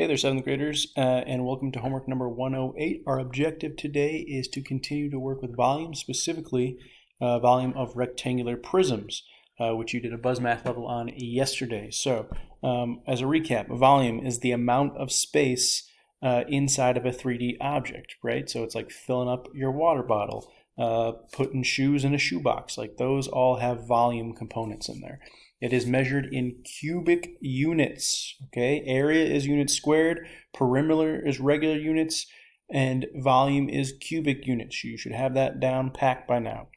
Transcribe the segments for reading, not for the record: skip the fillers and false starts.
Hey there, 7th graders, and welcome to homework number 108. Our objective today is to continue to work with volume, specifically volume of rectangular prisms, which you did a buzz math level on yesterday. So, as a recap, volume is the amount of space inside of a 3D object, right? So it's like filling up your water bottle, putting shoes in a shoebox. Like those all have volume components in there. It is measured in cubic units, okay? Area is units squared, perimeter is regular units, and volume is cubic units. You should have that down packed by now.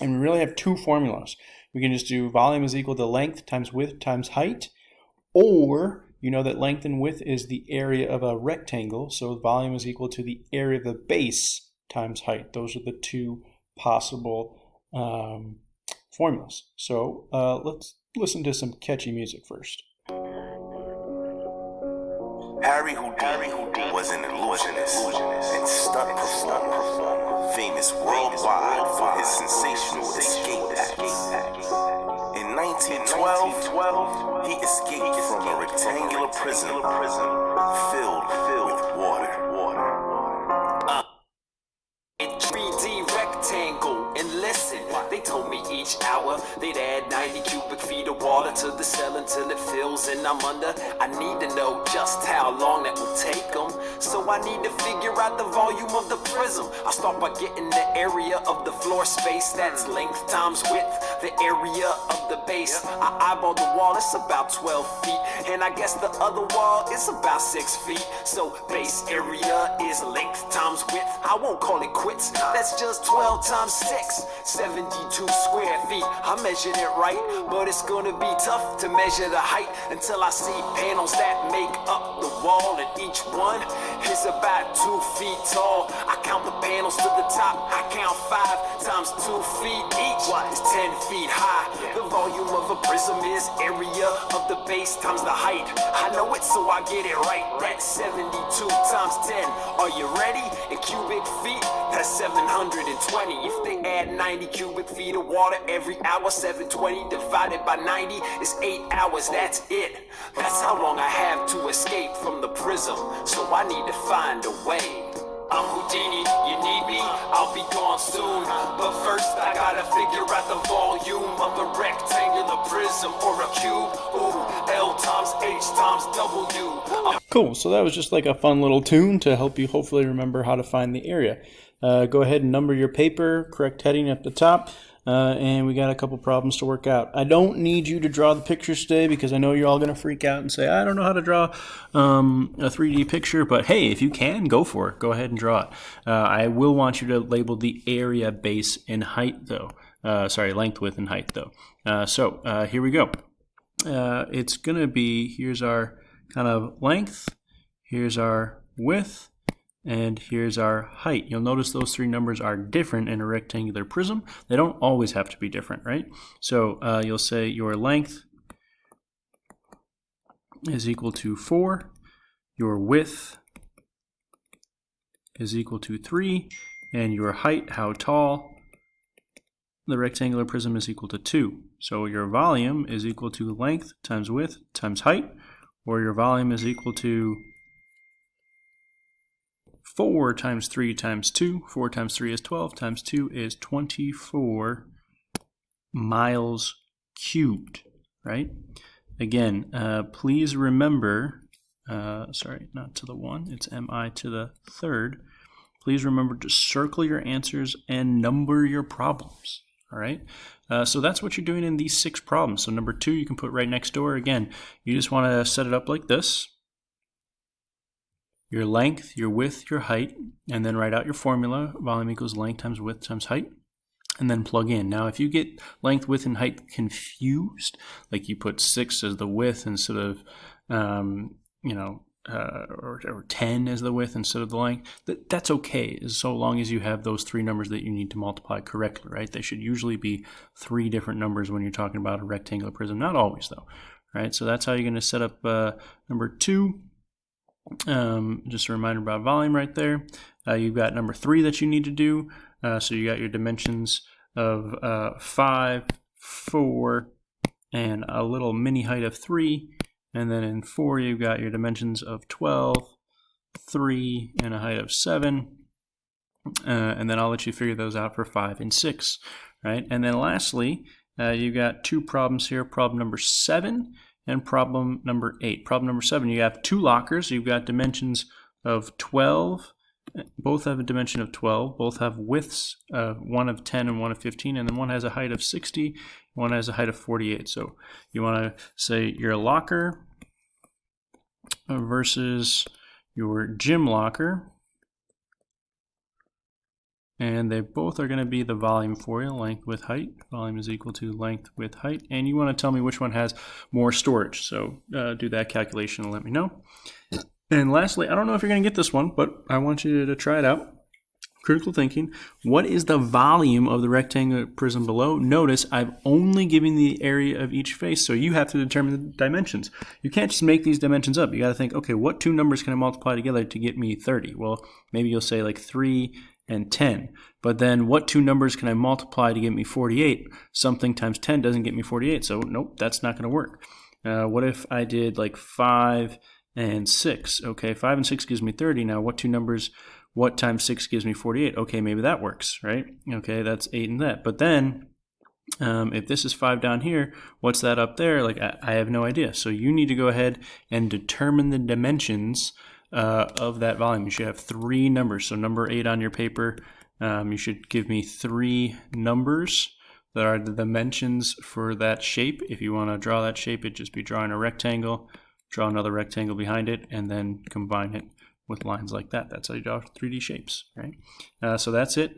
And we really have two formulas. We can just do volume is equal to length times width times height, or you know that length and width is the area of a rectangle, so volume is equal to the area of the base times height. Those are the two possible formulas. So let's listen to some catchy music first. Harry Houdini was an illusionist and stunt performer, famous worldwide for his sensational escape acts. In 1912, he escaped from a rectangular prison filled with water. 3D rectangle, and listen, they told me each hour they'd add 90 cubic feet of water to the cell until it fills and I'm under. I need to know just how long that will take them, so I need to figure out the volume of the prism. I start by getting the area of the floor space, that's length times width, the area of the base. I eyeball the wall, it's about 12 feet, and I guess the other wall is about 6 feet. So base area is length times width. I won't call it quits, that's just 12 times 6, 72 square feet. I measured it right, but it's gonna be tough to measure the height until I see panels that make up the wall, and each one is about 2 feet tall. I count the panels to the top, I count 5 times 2 feet each is 10 feet high. The volume of a prism is area of the base times the height. I know it, so I get it right. That's 72 times 10. Are you ready? In cubic feet, that's 720. If they add 90 cubic feet of water every hour, 720 divided by 90 is 8 hours. That's it. That's how long I have to escape from the prism, so I need to find a way. I'm Houdini, you need me, I'll be gone soon. But first I gotta figure out the volume of a rectangular prism or a cube. Ooh, L times H times W. Cool, so that was just like a fun little tune to help you hopefully remember how to find the area. Go ahead and number your paper, correct heading at the top, and we got a couple problems to work out. I don't need you to draw the pictures today because I know you're all going to freak out and say, I don't know how to draw a 3D picture, but hey, if you can, go for it. Go ahead and draw it. I will want you to label the area, base, and height, though. Length, width, and height, though. So here we go. It's going to be, here's our kind of length, here's our width, and here's our height. You'll notice those three numbers are different in a rectangular prism. They don't always have to be different, right? So you'll say your length is equal to 4, your width is equal to 3, and your height, how tall the rectangular prism, is equal to 2. So your volume is equal to length times width times height, or your volume is equal to 4 times 3 times 2. 4 times 3 is 12, times 2 is 24 miles cubed, right? Again, please remember, sorry, not to the 1, it's mi to the 3rd. Please remember to circle your answers and number your problems, all right? So that's what you're doing in these 6 problems. So number 2 you can put right next door. Again, you just want to set it up like this. Your length, your width, your height, and then write out your formula. Volume equals length times width times height, and then plug in. Now, if you get length, width, and height confused, like you put 6 as the width instead of, or 10 as the width instead of the length, that's okay, so long as you have those 3 numbers that you need to multiply correctly, right? They should usually be 3 different numbers when you're talking about a rectangular prism. Not always, though, right? So that's how you're going to set up number 2. Just a reminder about volume right there. You've got number 3 that you need to do. So you got your dimensions of 5, 4, and a little mini height of 3. And then in 4, you've got your dimensions of 12, 3, and a height of 7. And then I'll let you figure those out for 5 and 6, right? And then lastly, you've got 2 problems here, problem number 7 and problem number 8. Problem number 7, you have 2 lockers. You've got dimensions of 12. Both have a dimension of 12. Both have widths, one of 10 and one of 15. And then one has a height of 60. One has a height of 48. So you want to say your locker versus your gym locker. And they both are going to be the volume for you, length with height. Volume is equal to length with height. And you want to tell me which one has more storage. So do that calculation and let me know. And lastly, I don't know if you're going to get this one, but I want you to try it out. Critical thinking. What is the volume of the rectangular prism below? Notice I've only given the area of each face, so you have to determine the dimensions. You can't just make these dimensions up. You got to think, okay, what 2 numbers can I multiply together to get me 30? Well, maybe you'll say like 3 and 10. But then what 2 numbers can I multiply to get me 48? Something times 10 doesn't get me 48, so nope, that's not going to work. What if I did like 5 and 6? Okay, 5 and 6 gives me 30. Now what 2 numbers, what times 6 gives me 48? Okay, maybe that works, right? Okay, that's 8 and that. But then if this is 5 down here, what's that up there? Like I have no idea. So you need to go ahead and determine the dimensions of that volume. You should have 3 numbers. So number 8 on your paper, you should give me 3 numbers that are the dimensions for that shape. If you want to draw that shape, it'd just be drawing a rectangle, draw another rectangle behind it, and then combine it with lines like that. That's how you draw 3D shapes, right? So that's it.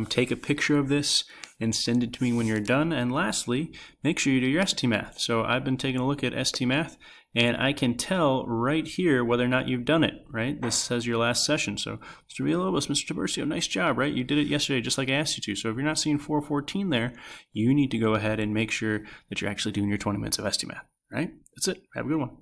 Take a picture of this and send it to me when you're done. And lastly, make sure you do your ST Math. So I've been taking a look at ST Math, and I can tell right here whether or not you've done it, right? This says your last session. So Mr. Villalobos, Mr. Tiburcio, nice job, right? You did it yesterday just like I asked you to. So if you're not seeing 414 there, you need to go ahead and make sure that you're actually doing your 20 minutes of ST Math, right? That's it. Have a good one.